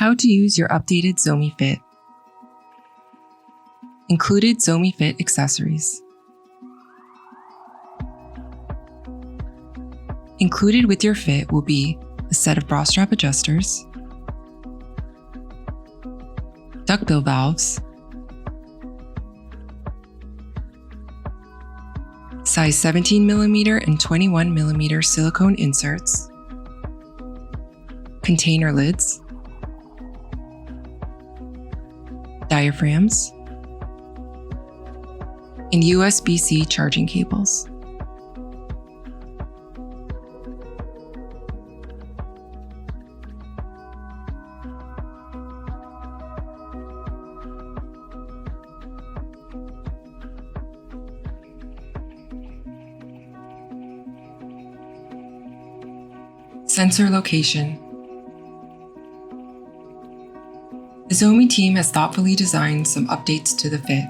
How to use your updated Zomee Fit. Included Zomee Fit accessories. Included with your fit will be a set of bra strap adjusters, duckbill valves, size 17mm and 21mm silicone inserts, container lids, diaphragms, and USB-C charging cables. Sensor location. The Zomee team has thoughtfully designed some updates to the fit.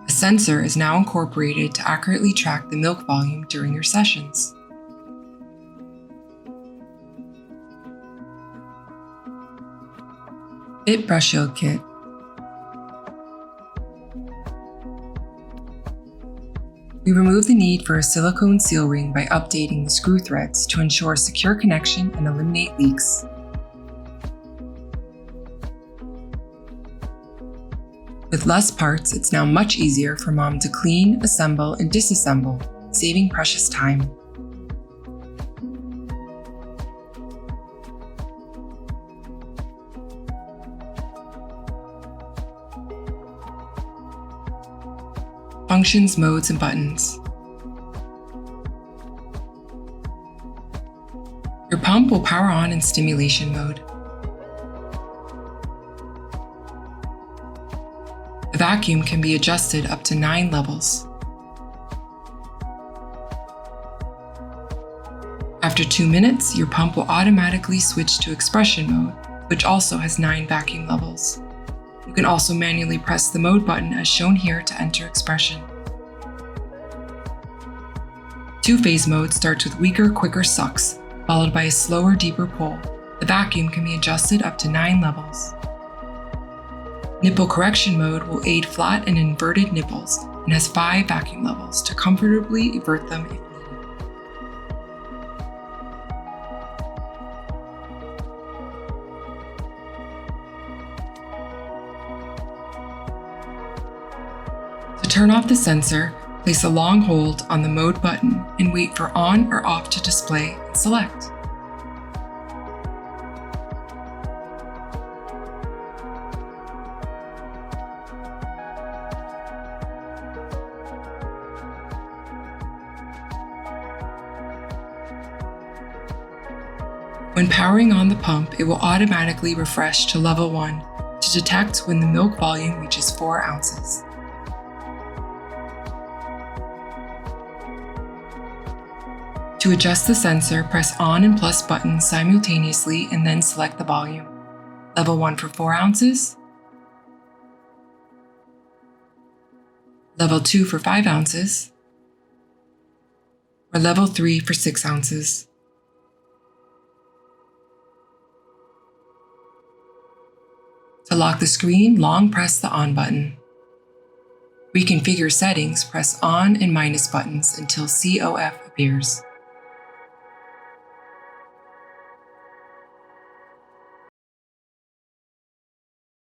A sensor is now incorporated to accurately track the milk volume during your sessions. Fit Breast Shield Kit. We remove the need for a silicone seal ring by updating the screw threads to ensure secure connection and eliminate leaks. With less parts, it's now much easier for mom to clean, assemble, and disassemble, saving precious time. Functions, modes, and buttons. Your pump will power on in stimulation mode. The vacuum can be adjusted up to 9 levels. After 2 minutes, your pump will automatically switch to expression mode, which also has 9 vacuum levels. You can also manually press the mode button as shown here to enter expression. Two-phase mode starts with weaker, quicker sucks, followed by a slower, deeper pull. The vacuum can be adjusted up to 9 levels. Nipple Correction Mode will aid flat and inverted nipples and has 5 vacuum levels to comfortably invert them if needed. To turn off the sensor, place a long hold on the mode button and wait for on or off to display and select. When powering on the pump, it will automatically refresh to level 1 to detect when the milk volume reaches 4 ounces. To adjust the sensor, press on and plus buttons simultaneously and then select the volume. Level 1 for 4 ounces, Level 2 for 5 ounces, or Level 3 for 6 ounces. To lock the screen, long press the on button. Reconfigure settings, press on and minus buttons until COF appears.